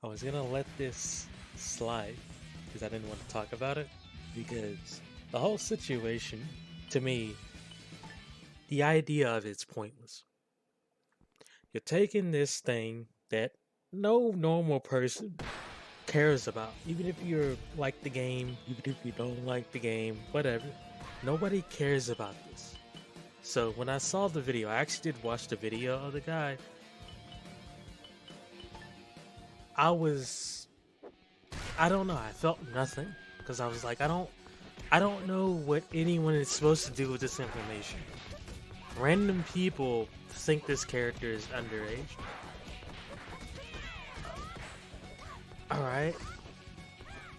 I was gonna let this slide because I didn't want to talk about it because the whole situation, to me, the idea of it's pointless. You're taking this thing that no normal person cares about, even if you're like the game, even if you don't like the game, whatever. Nobody cares about this. So when I saw the video, I actually did watch the video of the guy. I was, I don't know, I felt nothing because I was like, I don't know what anyone is supposed to do with this information. Random people think this character is underage. Alright.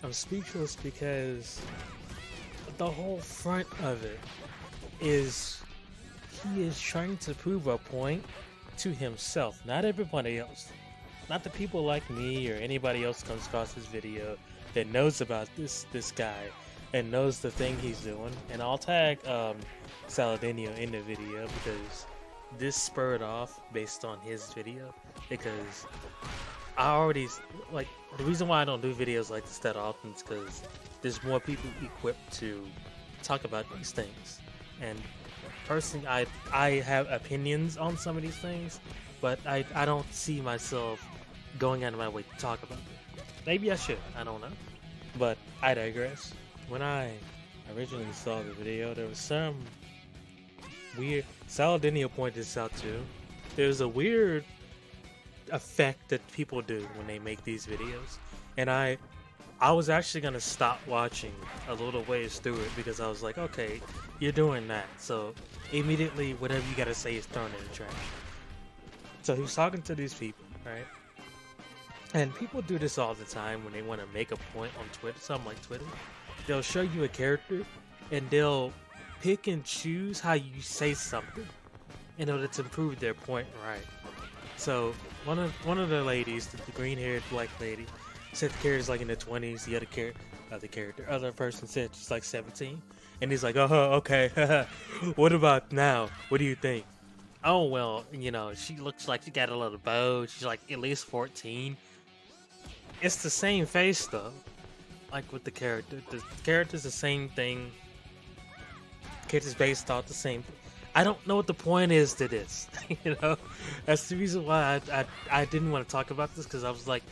I'm speechless because the whole front of it is he is trying to prove a point to himself, not everybody else. Not the people like me or anybody else comes across this video that knows about this guy and knows the thing he's doing. And I'll tag Saladinio in the video because this spurred off based on his video because I already like the reason why I don't do videos like this that often is because there's more people equipped to talk about these things. And personally, I have opinions on some of these things, but I don't see myself going out of my way to talk about it. Maybe I should, I don't know. But I digress. When I originally saw the video, there was some weird. Saladinio pointed this out too. There's a weird effect that people do when they make these videos, and I was actually gonna stop watching a little ways through it because I was like, okay, you're doing that, so immediately whatever you gotta say is thrown in the trash. So he was talking to these people, right? And people do this all the time when they want to make a point on Twitter, something like Twitter. They'll show you a character and they'll pick and choose how you say something in order to prove their point right. So one of the ladies, the green-haired black lady, said the character's like in the 20s. The other person said she's like 17, and he's like, "Oh, okay. What about now? What do you think?" Oh well, she looks like she got a little bow. She's like at least 14. It's the same face though, like with the character. The character's the same thing. The character's based off the same thing. I don't know what the point is to this. That's the reason why I didn't want to talk about this because I was like,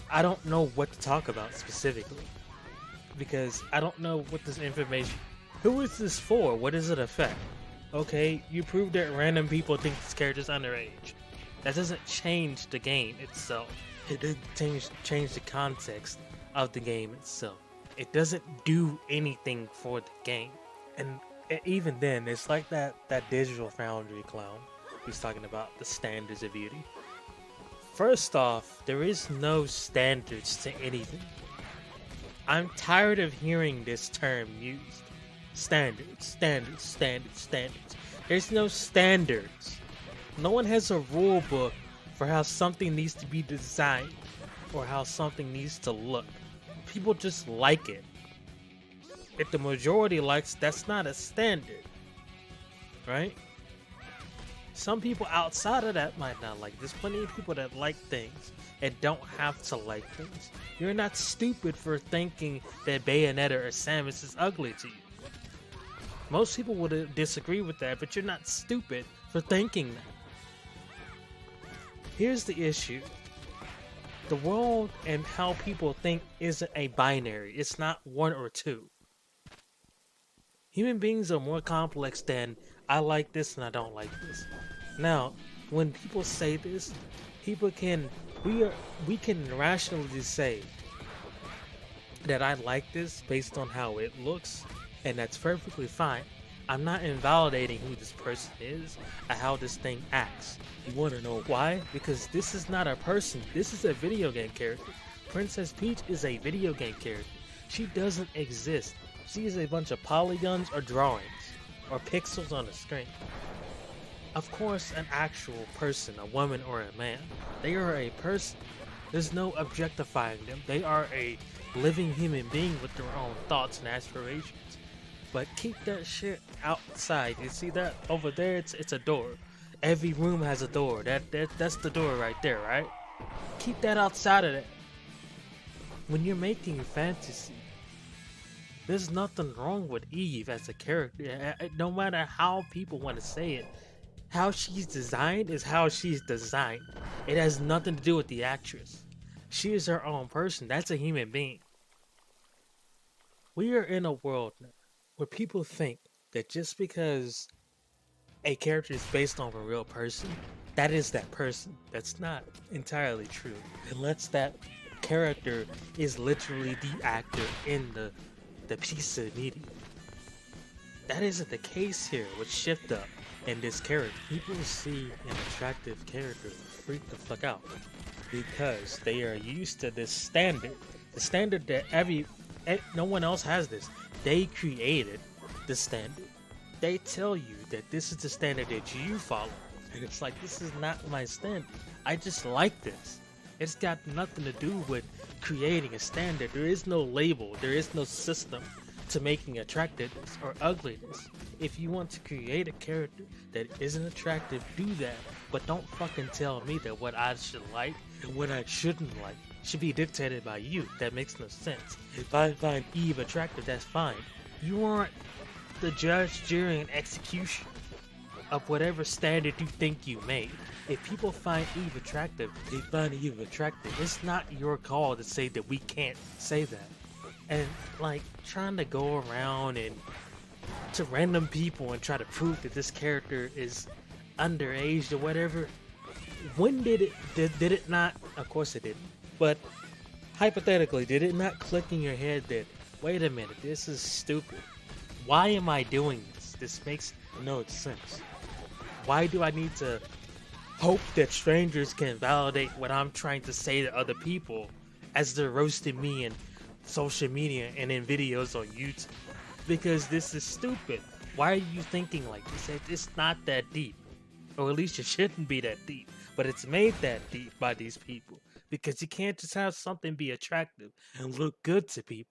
I don't know what to talk about specifically because I don't know what this information. Who is this for? What does it affect? Okay, you proved that random people think this character's underage. That doesn't change the game itself. It doesn't change the context of the game itself. It doesn't do anything for the game. And even then, it's like that Digital Foundry clown who's talking about the standards of beauty. First off, there is no standards to anything. I'm tired of hearing this term used. Standards. There's no standards. No one has a rule book for how something needs to be designed or how something needs to look. People just like it. If the majority likes, that's not a standard, right? Some people outside of that might not like. There's plenty of people that like things and don't have to like things. You're not stupid for thinking that Bayonetta or Samus is ugly to you. Most people would disagree with that, but you're not stupid for thinking that. Here's the issue. The world and how people think isn't a binary. It's not one or two. Human beings are more complex than I like this and I don't like this. Now, when people say this, we can rationally say that I like this based on how it looks, and that's perfectly fine. I'm not invalidating who this person is or how this thing acts. You want to know why? Because this is not a person. This is a video game character. Princess Peach is a video game character. She doesn't exist. She is a bunch of polygons or drawings or pixels on a screen. Of course, an actual person, a woman or a man, they are a person. There's no objectifying them. They are a living human being with their own thoughts and aspirations. But keep that shit outside. You see that over there? It's a door. Every room has a door. That's the door right there, right? Keep that outside of that. when you're making fantasy, there's nothing wrong with Eve as a character. No matter how people want to say it, how she's designed is how she's designed. It has nothing to do with the actress. She is her own person. That's a human being. We are in a world now where people think that just because a character is based on a real person, that is that person. That's not entirely true. Unless that character is literally the actor in the piece of media. That isn't the case here with Shift Up and this character. People see an attractive character freak the fuck out because they are used to this standard. The standard that no one else has this. They created the standard. They tell you that this is the standard that you follow. And it's like, this is not my standard. I just like this. It's got nothing to do with creating a standard. There is no label. There is no system to making attractiveness or ugliness. If you want to create a character that isn't attractive, do that. But don't fucking tell me that what I should like and what I shouldn't like should be dictated by you. That makes no sense. If I find Eve attractive, that's fine. You aren't the judge, jury, and execution of whatever standard you think you made. If people find Eve attractive, they find Eve attractive. It's not your call to say that we can't say that. And like trying to go around and to random people and try to prove that this character is underage or whatever. When did it not? Of course it didn't. But hypothetically, did it not click in your head that, wait a minute, this is stupid? Why am I doing this? This makes no sense. Why do I need to hope that strangers can validate what I'm trying to say to other people as they're roasting me in social media and in videos on YouTube? Because this is stupid. Why are you thinking like this? It's not that deep. Or at least it shouldn't be that deep. But it's made that deep by these people. Because you can't just have something be attractive and look good to people.